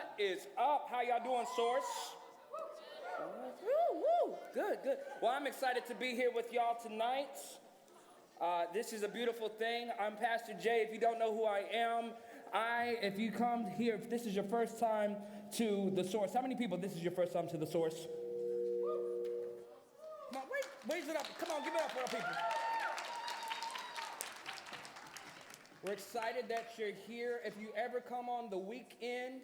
What is up? How y'all doing, Source? Woo, woo. Good, good. Well, I'm excited to be here with y'all tonight. This is a beautiful thing. I'm Pastor Jay. If you don't know who I am, if you come here, if this is your first time to the Source, how many people this is your first time to the Source? Come on, raise it up. Come on, give it up for our people. We're excited that you're here. If you ever come on the weekend,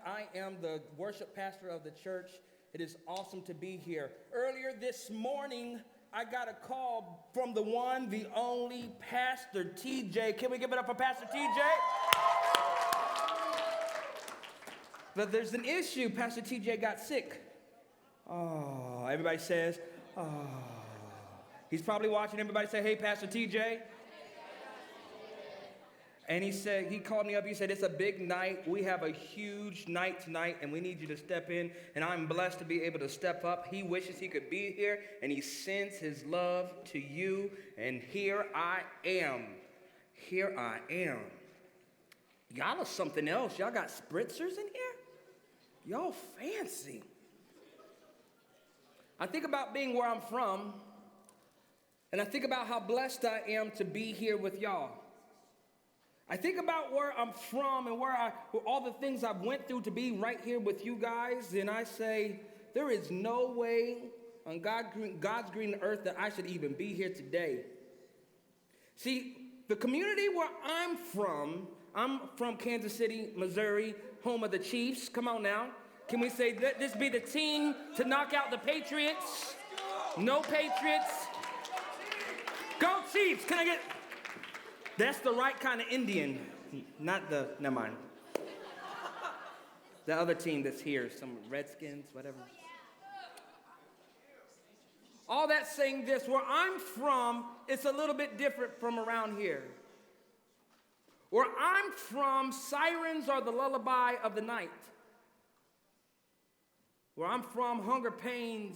I am the worship pastor of the church. It is awesome to be here. Earlier this morning, I got a call from the one, the only Pastor TJ. Can we give it up for Pastor TJ? But there's an issue. Pastor TJ got sick. Oh, everybody says, oh. He's probably watching. Everybody say, hey, Pastor TJ. And he called me up, he said, it's a big night. We have a huge night tonight, and we need you to step in. And I'm blessed to be able to step up. He wishes he could be here, and he sends his love to you. And here I am. Here I am. Y'all are something else. Y'all got spritzers in here? Y'all fancy. I think about being where I'm from, and I think about how blessed I am to be here with y'all. I think about where I'm from and where all the things I've went through to be right here with you guys, and I say, there is no way on God's green earth that I should even be here today. See, the community where I'm from Kansas City, Missouri, home of the Chiefs. Come on now. Can we say, let this be the team to knock out the Patriots? No Patriots. Go Chiefs. Can I get... That's the right kind of Indian, never mind. The other team that's here, some Redskins, whatever. All that saying this, where I'm from, it's a little bit different from around here. Where I'm from, sirens are the lullaby of the night. Where I'm from, hunger pains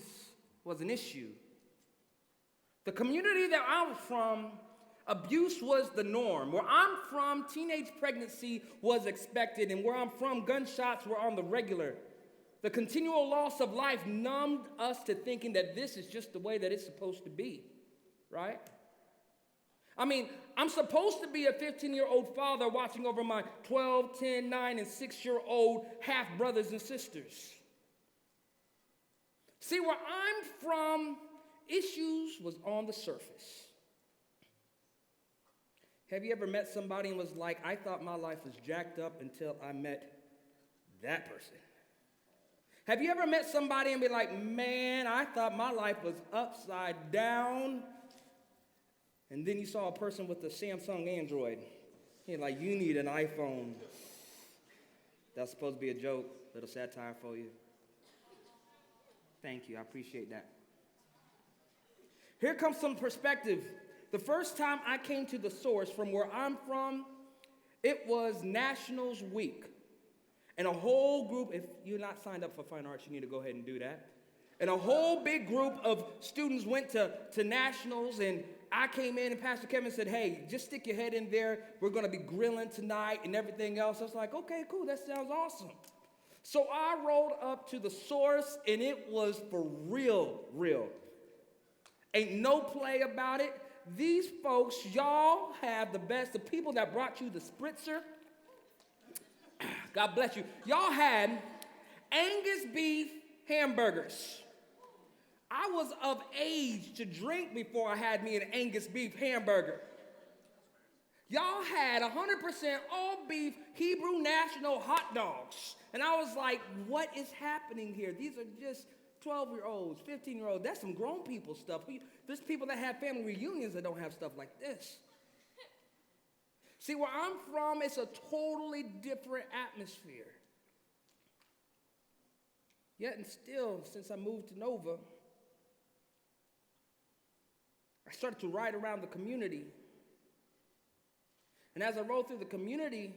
was an issue. The community that I was from, abuse was the norm. Where I'm from, teenage pregnancy was expected. And where I'm from, gunshots were on the regular. The continual loss of life numbed us to thinking that this is just the way that it's supposed to be, right? I mean, I'm supposed to be a 15-year-old father watching over my 12, 10, 9, and 6-year-old half-brothers and sisters. See, where I'm from, issues was on the surface. Have you ever met somebody and was like, I thought my life was jacked up until I met that person? Have you ever met somebody and be like, man, I thought my life was upside down? And then you saw a person with a Samsung Android. You're like, you need an iPhone. That's supposed to be a joke, little satire for you. Thank you, I appreciate that. Here comes some perspective. The first time I came to the Source from where I'm from, it was Nationals Week. And a whole group, if you're not signed up for fine arts, you need to go ahead and do that. And a whole big group of students went to Nationals, and I came in and Pastor Kevin said, hey, just stick your head in there. We're going to be grilling tonight and everything else. I was like, okay, cool, that sounds awesome. So I rolled up to the Source, and it was for real. Ain't no play about it. These folks, y'all have the best. The people that brought you the spritzer, God bless you. Y'all had Angus beef hamburgers. I was of age to drink before I had me an Angus beef hamburger. Y'all had 100% all beef Hebrew National hot dogs. And I was like, what is happening here? These are just 12-year-olds, 15-year-olds. That's some grown people stuff. There's people that have family reunions that don't have stuff like this. See, where I'm from, it's a totally different atmosphere. Yet and still, since I moved to Nova, I started to ride around the community. And as I rode through the community,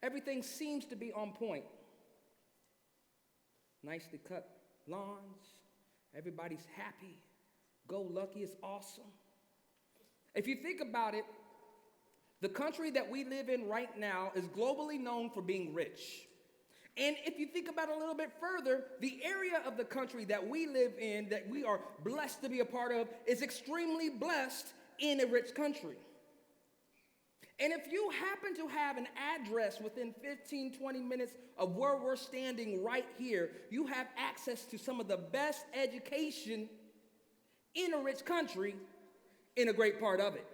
everything seems to be on point. Nicely cut lawns, everybody's happy, go lucky, it's awesome. If you think about it, The country that we live in right now is globally known for being rich. And if you think about it a little bit further, the area of the country that we live in, that we are blessed to be a part of, is extremely blessed in a rich country. And if you happen to have an address within 15, 20 minutes of where we're standing right here, you have access to some of the best education in a rich country in a great part of it.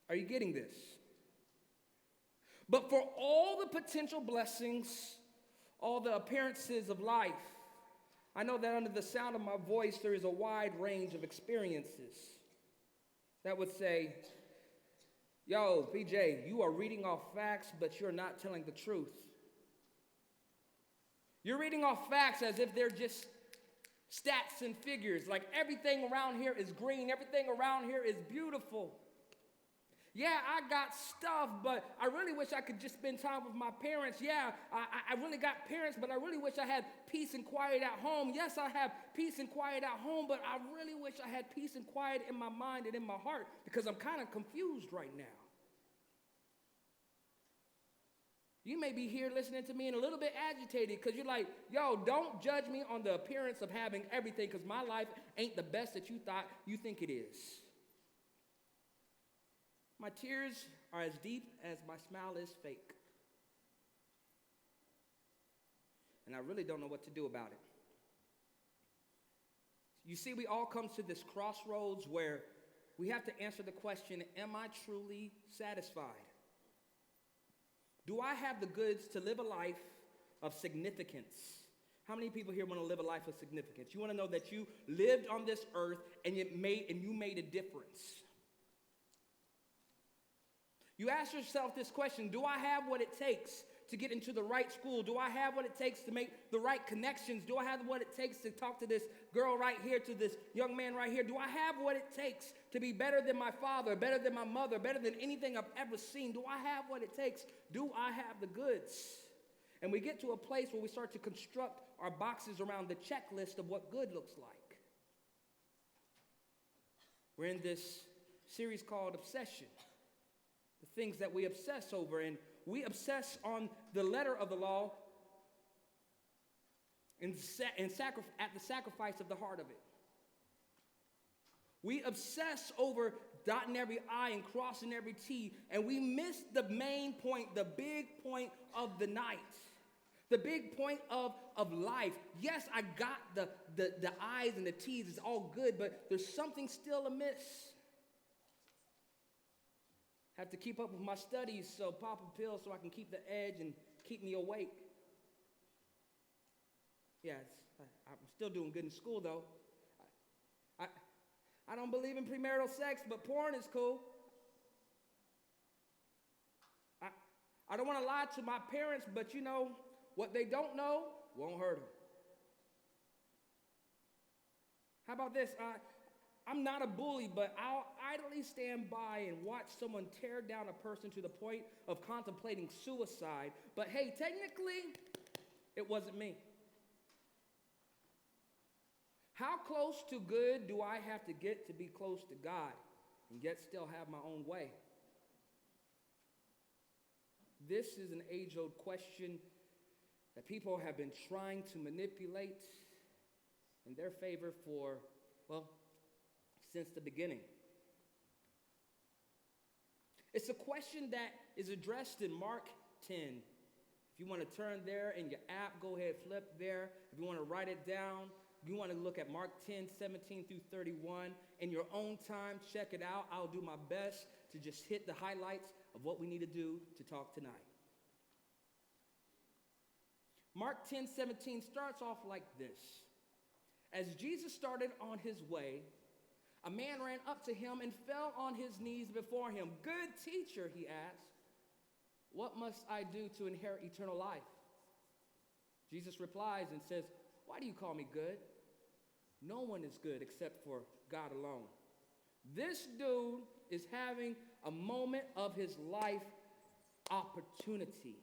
Are you getting this? But for all the potential blessings, all the appearances of life, I know that under the sound of my voice, there is a wide range of experiences that would say, yo, PJ, you are reading off facts, but you're not telling the truth. You're reading off facts as if they're just stats and figures, like everything around here is green, everything around here is beautiful. Yeah, I got stuff, but I really wish I could just spend time with my parents. Yeah, I really got parents, but I really wish I had peace and quiet at home. Yes, I have peace and quiet at home, but I really wish I had peace and quiet in my mind and in my heart because I'm kind of confused right now. You may be here listening to me and a little bit agitated because you're like, yo, don't judge me on the appearance of having everything because my life ain't the best that you think it is. My tears are as deep as my smile is fake. And I really don't know what to do about it. You see, we all come to this crossroads where we have to answer the question, am I truly satisfied? Do I have the goods to live a life of significance? How many people here want to live a life of significance? You want to know that you lived on this earth and you made a difference. You ask yourself this question, do I have what it takes to get into the right school? Do I have what it takes to make the right connections? Do I have what it takes to talk to this girl right here, to this young man right here? Do I have what it takes to be better than my father, better than my mother, better than anything I've ever seen? Do I have what it takes? Do I have the goods? And we get to a place where we start to construct our boxes around the checklist of what good looks like. We're in this series called Obsession. The things that we obsess over, and we obsess on the letter of the law and at the sacrifice of the heart of it. We obsess over dotting every I and crossing every T, and we miss the main point, the big point of the night, the big point of life. Yes, I got the I's and the T's, it's all good, but there's something still amiss. Have to keep up with my studies, so pop a pill so I can keep the edge and keep me awake. Yeah, I'm still doing good in school, though. I don't believe in premarital sex, but porn is cool. I don't want to lie to my parents, but you know, what they don't know won't hurt them. How about this? I'm not a bully, but I'll idly stand by and watch someone tear down a person to the point of contemplating suicide. But hey, technically, it wasn't me. How close to good do I have to get to be close to God and yet still have my own way? This is an age-old question that people have been trying to manipulate in their favor for, since the beginning. It's a question that is addressed in Mark 10. If you want to turn there in your app, go ahead, flip there. If you want to write it down, you want to look at Mark 10, 17 through 31. In your own time, check it out. I'll do my best to just hit the highlights of what we need to do to talk tonight. Mark 10, 17 starts off like this. As Jesus started on his way, a man ran up to him and fell on his knees before him. Good teacher, he asked, what must I do to inherit eternal life? Jesus replies and says, why do you call me good? No one is good except for God alone. This dude is having a moment of his life opportunity.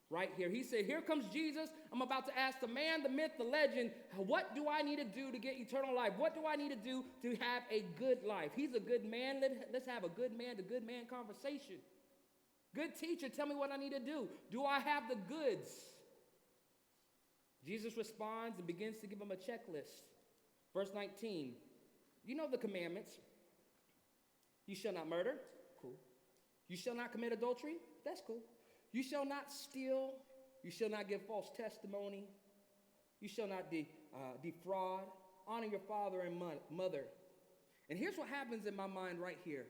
right here. He said, here comes Jesus. I'm about to ask the man, the myth, the legend, what do I need to do to get eternal life? What do I need to do to have a good life? He's a good man. Let's have a good man to good man conversation. Good teacher, tell me what I need to do. Do I have the goods? Jesus responds and begins to give him a checklist. Verse 19, you know the commandments. You shall not murder. Cool. You shall not commit adultery. That's cool. You shall not steal. You shall not give false testimony. You shall not defraud. Honor your father and mother. And here's what happens in my mind right here.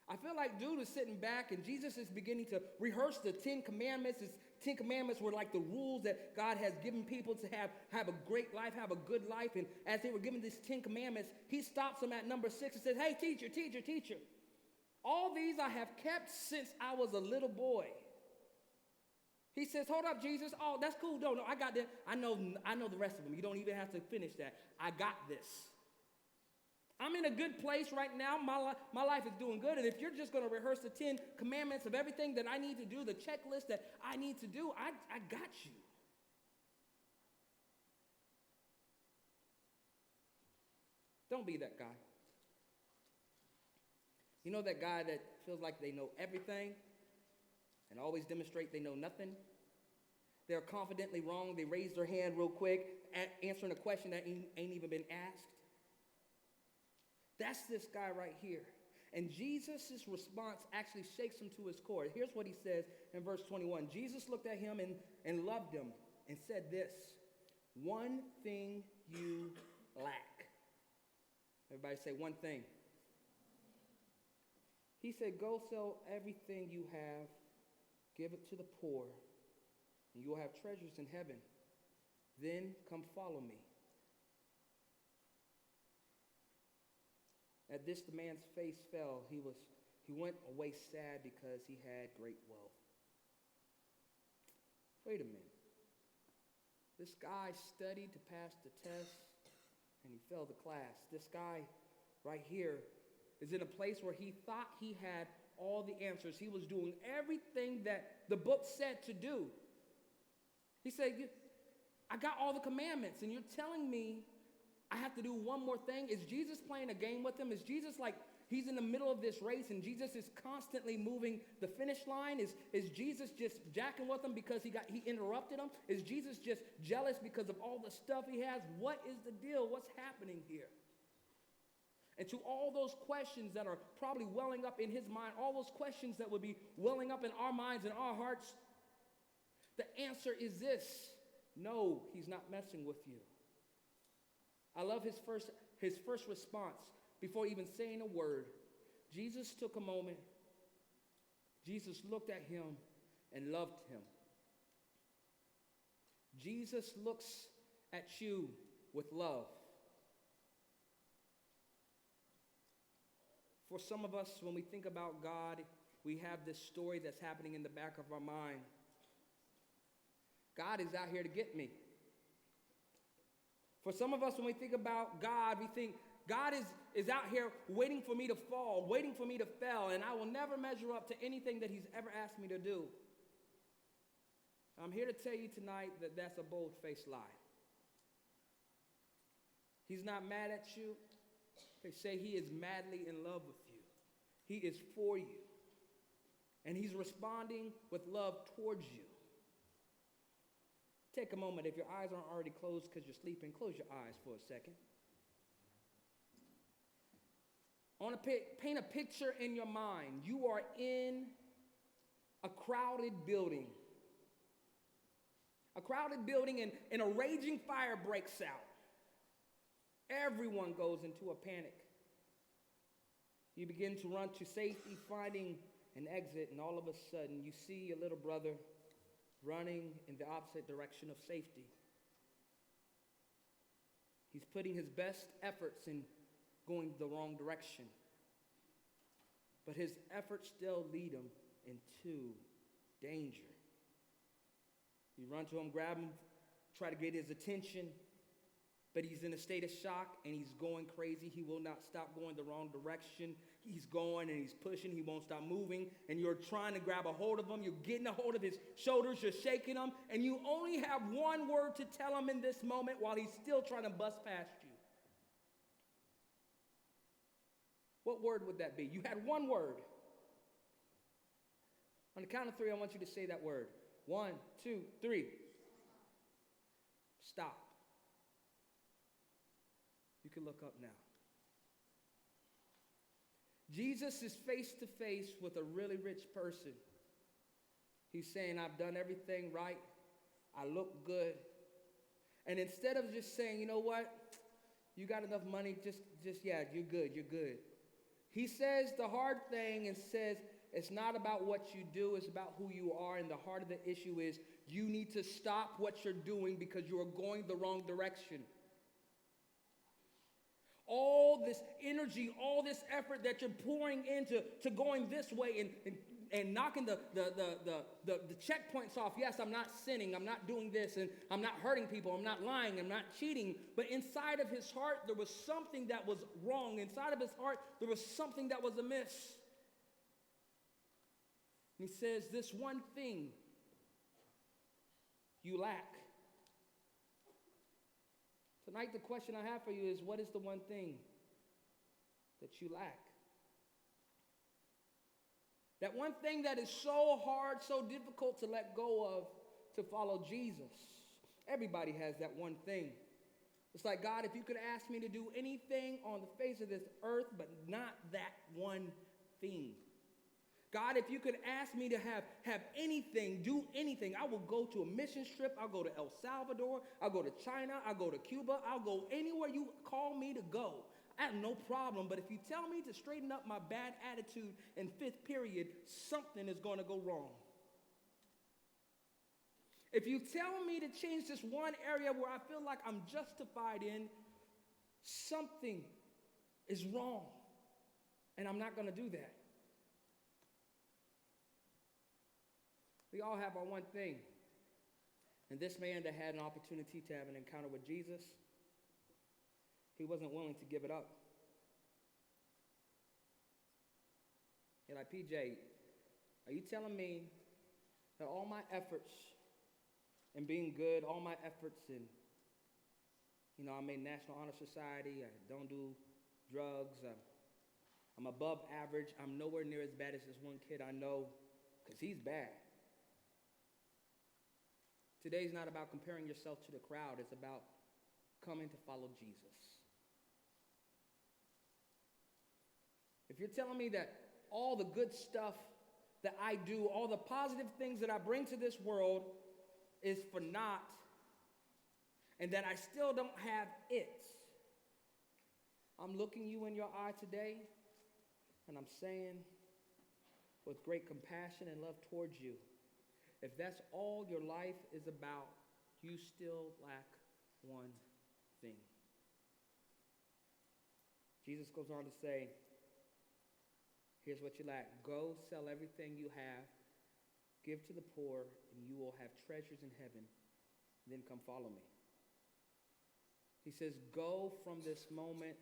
I feel like dude is sitting back and Jesus is beginning to rehearse the 10 Commandments. His 10 Commandments were like the rules that God has given people to have a great life, have a good life. And as they were given these 10 Commandments, he stops them at number 6 and says, hey, teacher, teacher, teacher. All these I have kept since I was a little boy. He says, hold up, Jesus. Oh, that's cool. No, I got that. I know the rest of them. You don't even have to finish that. I got this. I'm in a good place right now. My life is doing good. And if you're just going to rehearse the 10 commandments of everything that I need to do, the checklist that I need to do, I got you. Don't be that guy. You know that guy that feels like they know everything and always demonstrate they know nothing? They're confidently wrong. They raise their hand real quick, answering a question that ain't even been asked. That's this guy right here. And Jesus' response actually shakes him to his core. Here's what he says in verse 21. Jesus looked at him and loved him and said this, one thing you lack. Everybody say one thing. He said, go sell everything you have, give it to the poor, and you will have treasures in heaven. Then come follow me. At this, the man's face fell. He went away sad because he had great wealth. Wait a minute. This guy studied to pass the test, and he failed the class. This guy right here is in a place where he thought he had all the answers. He was doing everything that the book said to do. He said, I got all the commandments, and you're telling me I have to do one more thing? Is Jesus playing a game with him? Is Jesus like he's in the middle of this race and Jesus is constantly moving the finish line? Is Jesus just jacking with him because he interrupted him? Is Jesus just jealous because of all the stuff he has? What is the deal? What's happening here? And to all those questions that are probably welling up in his mind, all those questions that would be welling up in our minds and our hearts, the answer is this: no, he's not messing with you. I love his first response before even saying a word. Jesus took a moment. Jesus looked at him and loved him. Jesus looks at you with love. For some of us, when we think about God, we have this story that's happening in the back of our mind. God is out here to get me. For some of us, when we think about God, we think God is out here waiting for me to fall, waiting for me to fail, and I will never measure up to anything that he's ever asked me to do. I'm here to tell you tonight that that's a bold-faced lie. He's not mad at you. They say he is madly in love with you. He is for you. And he's responding with love towards you. Take a moment. If your eyes aren't already closed because you're sleeping, close your eyes for a second. I want to paint a picture in your mind. You are in a crowded building. A crowded building and a raging fire breaks out. Everyone goes into a panic. You begin to run to safety, finding an exit, and all of a sudden you see your little brother running in the opposite direction of safety. He's putting his best efforts in going the wrong direction. But his efforts still lead him into danger. You run to him, grab him, try to get his attention. but he's in a state of shock and he's going crazy. He will not stop going the wrong direction. He's going and he's pushing. He won't stop moving. And you're trying to grab a hold of him. You're getting a hold of his shoulders. You're shaking him. And you only have one word to tell him in this moment while he's still trying to bust past you. What word would that be? You had one word. On the count of three, I want you to say that word. 1, 2, 3. Stop. You can look up now. Jesus is face to face with a really rich person. He's saying, I've done everything right. I look good. And instead of just saying, you know what? You got enough money, yeah, you're good. He says the hard thing and says, it's not about what you do, it's about who you are. And the heart of the issue is you need to stop what you're doing because you are going the wrong direction. All this energy, all this effort that you're pouring into going this way and knocking the checkpoints off. Yes, I'm not sinning, I'm not doing this, and I'm not hurting people, I'm not lying, I'm not cheating. But inside of his heart, there was something that was wrong. Inside of his heart, there was something that was amiss. And he says, this one thing you lack. Tonight, the question I have for you is, what is the one thing that you lack? That one thing that is so hard, so difficult to let go of, to follow Jesus. Everybody has that one thing. It's like, God, if you could ask me to do anything on the face of this earth, but not that one thing. God, if you could ask me to have anything, do anything, I will go to a mission trip. I'll go to El Salvador. I'll go to China. I'll go to Cuba. I'll go anywhere you call me to go. I have no problem. But if you tell me to straighten up my bad attitude in fifth period, something is going to go wrong. If you tell me to change this one area where I feel like I'm justified in, something is wrong. And I'm not going to do that. We all have our one thing. And this man that had an opportunity to have an encounter with Jesus, he wasn't willing to give it up. You're like, PJ, are you telling me that all my efforts in being good, all my efforts in, I made National Honor Society, I don't do drugs, I'm above average, I'm nowhere near as bad as this one kid I know, because he's bad. Today's not about comparing yourself to the crowd. It's about coming to follow Jesus. If you're telling me that all the good stuff that I do, all the positive things that I bring to this world is for naught, and that I still don't have it, I'm looking you in your eye today, and I'm saying with great compassion and love towards you, if that's all your life is about, you still lack one thing. Jesus goes on to say, here's what you lack. Go sell everything you have, give to the poor, and you will have treasures in heaven. Then come follow me. He says, go from this moment,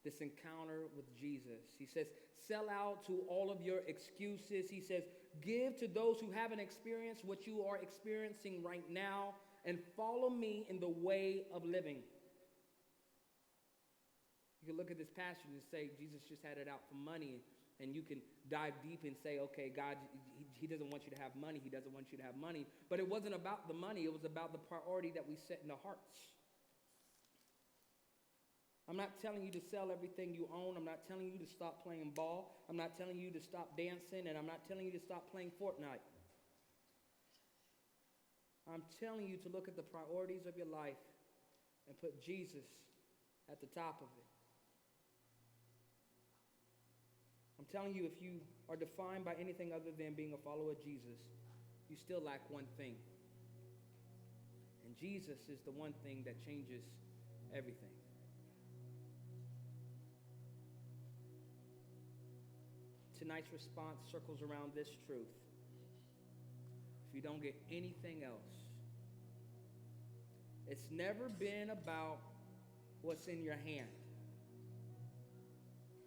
this encounter with Jesus. He says, sell out to all of your excuses. He says, give to those who haven't experienced what you are experiencing right now, and follow me in the way of living. You can look at this passage and say, Jesus just had it out for money, and you can dive deep and say, okay, God, he doesn't want you to have money. He doesn't want you to have money. But it wasn't about the money. It was about the priority that we set in our hearts. I'm not telling you to sell everything you own. I'm not telling you to stop playing ball. I'm not telling you to stop dancing, and I'm not telling you to stop playing Fortnite. I'm telling you to look at the priorities of your life and put Jesus at the top of it. I'm telling you, if you are defined by anything other than being a follower of Jesus, you still lack one thing. And Jesus is the one thing that changes everything. Tonight's response circles around this truth. If you don't get anything else, it's never been about what's in your hand.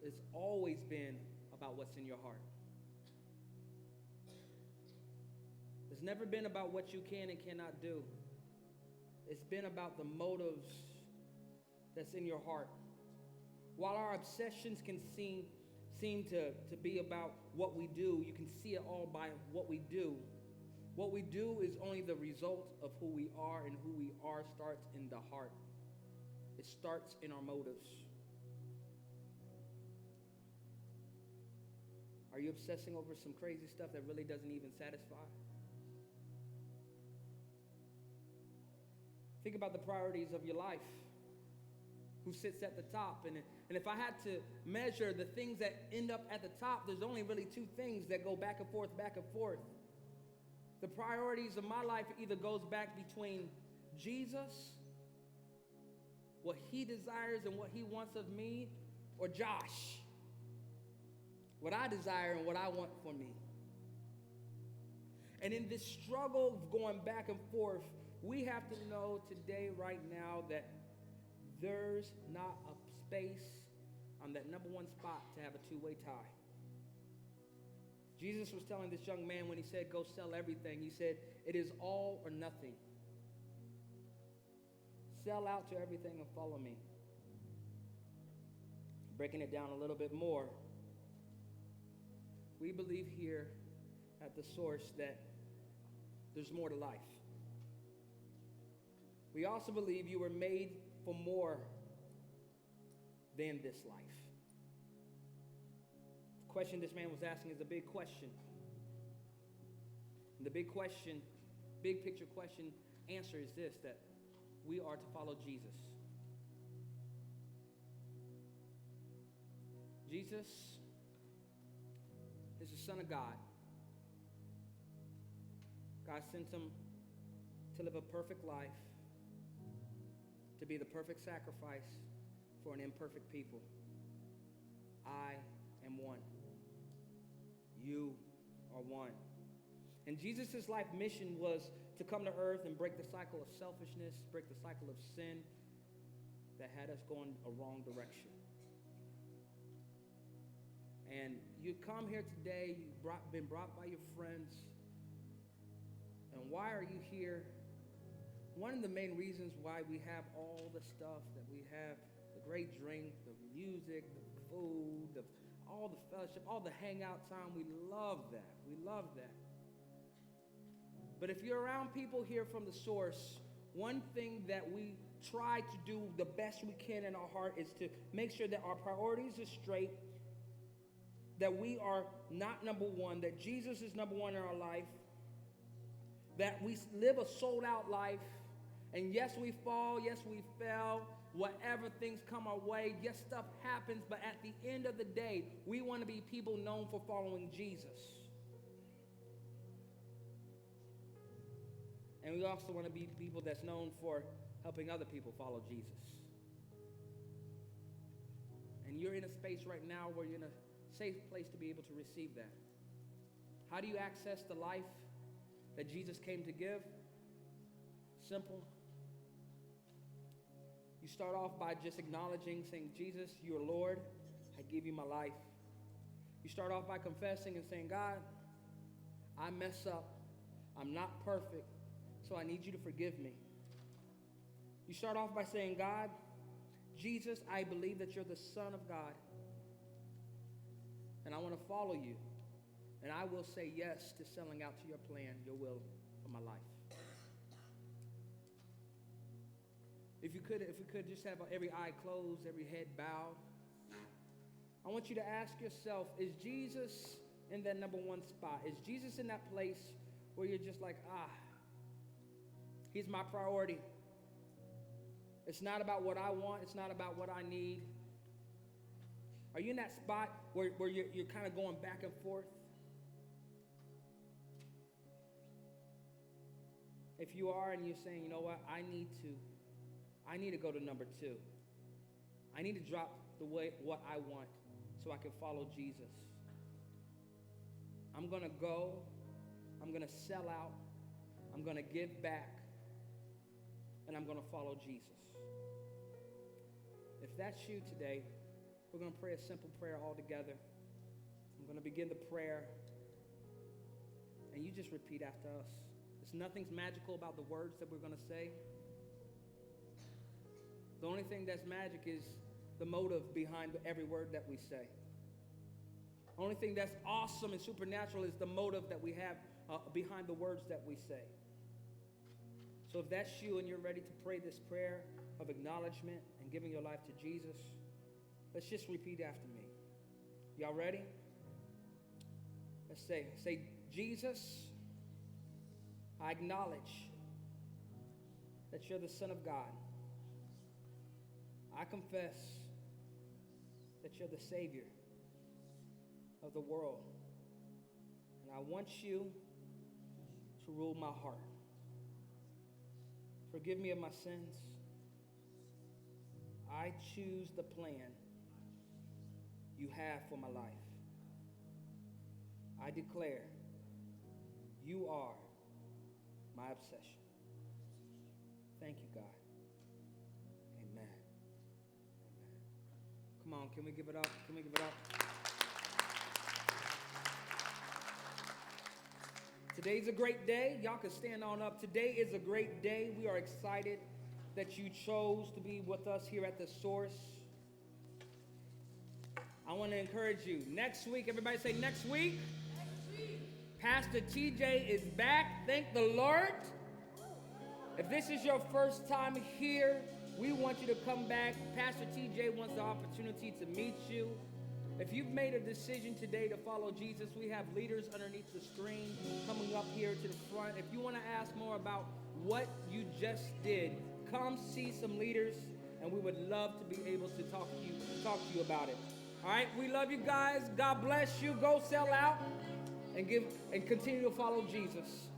It's always been about what's in your heart. It's never been about what you can and cannot do. It's been about the motives that's in your heart. While our obsessions can seem to be about what we do, you can see it all by what we do. What we do is only the result of who we are, and who we are starts in the heart. It starts in our motives. Are you obsessing over some crazy stuff that really doesn't even satisfy? Think about the priorities of your life. Who sits at the top? And if I had to measure the things that end up at the top, there's only really two things that go back and forth, back and forth. The priorities of my life either goes back between Jesus, what he desires and what he wants of me, or Josh, what I desire and what I want for me. And in this struggle of going back and forth, we have to know today, right now, that there's not a space on that number one spot to have a two-way tie. Jesus was telling this young man when he said, go sell everything, he said, it is all or nothing. Sell out to everything and follow me. Breaking it down a little bit more, we believe here at the Source that there's more to life. We also believe you were made for more than this life. The question this man was asking is a big question. And the big question, big picture question, answer is this, that we are to follow Jesus. Jesus is the Son of God. God sent him to live a perfect life, to be the perfect sacrifice for an imperfect people. I am one. You are one. And Jesus' life mission was to come to earth and break the cycle of selfishness, break the cycle of sin that had us going a wrong direction. And you come here today, you've been brought by your friends. And why are you here? One of the main reasons why we have all the stuff that we have, the great drink, the music, the food, all the fellowship, all the hangout time, we love that. We love that. But if you're around people here from the Source, one thing that we try to do the best we can in our heart is to make sure that our priorities are straight, that we are not number one, that Jesus is number one in our life, that we live a sold-out life. And yes, we fall, yes, we fell, whatever things come our way, yes, stuff happens, but at the end of the day, we want to be people known for following Jesus. And we also want to be people that's known for helping other people follow Jesus. And you're in a space right now where you're in a safe place to be able to receive that. How do you access the life that Jesus came to give? Simple. You start off by just acknowledging, saying, Jesus, you are Lord. I give you my life. You start off by confessing and saying, God, I mess up. I'm not perfect, so I need you to forgive me. You start off by saying, God, Jesus, I believe that you're the Son of God, and I want to follow you, and I will say yes to selling out to your plan, your will for my life. If we could just have every eye closed, every head bowed. I want you to ask yourself, is Jesus in that number one spot? Is Jesus in that place where you're just like, he's my priority. It's not about what I want. It's not about what I need. Are you in that spot where you're kind of going back and forth? If you are and you're saying, you know what, I need to go to number 2. I need to drop what I want so I can follow Jesus. I'm going to go. I'm going to sell out. I'm going to give back. And I'm going to follow Jesus. If that's you today, we're going to pray a simple prayer all together. I'm going to begin the prayer, and you just repeat after us. Nothing's magical about the words that we're going to say. The only thing that's magic is the motive behind every word that we say. The only thing that's awesome and supernatural is the motive that we have behind the words that we say. So if that's you and you're ready to pray this prayer of acknowledgement and giving your life to Jesus, let's just repeat after me. Y'all ready? Let's say, Jesus, I acknowledge that you're the Son of God. I confess that you're the Savior of the world. And I want you to rule my heart. Forgive me of my sins. I choose the plan you have for my life. I declare you are my obsession. Thank you, God. Amen. Amen. Come on, can we give it up? Can we give it up? Today's a great day. Y'all can stand on up. Today is a great day. We are excited that you chose to be with us here at the Source. I want to encourage you. Next week, everybody say next week. Pastor TJ is back. Thank the Lord. If this is your first time here, we want you to come back. Pastor TJ wants the opportunity to meet you. If you've made a decision today to follow Jesus, we have leaders underneath the screen coming up here to the front. If you want to ask more about what you just did, come see some leaders, and we would love to be able to talk to you about it. All right, we love you guys. God bless you. Go sell out and continue to follow Jesus.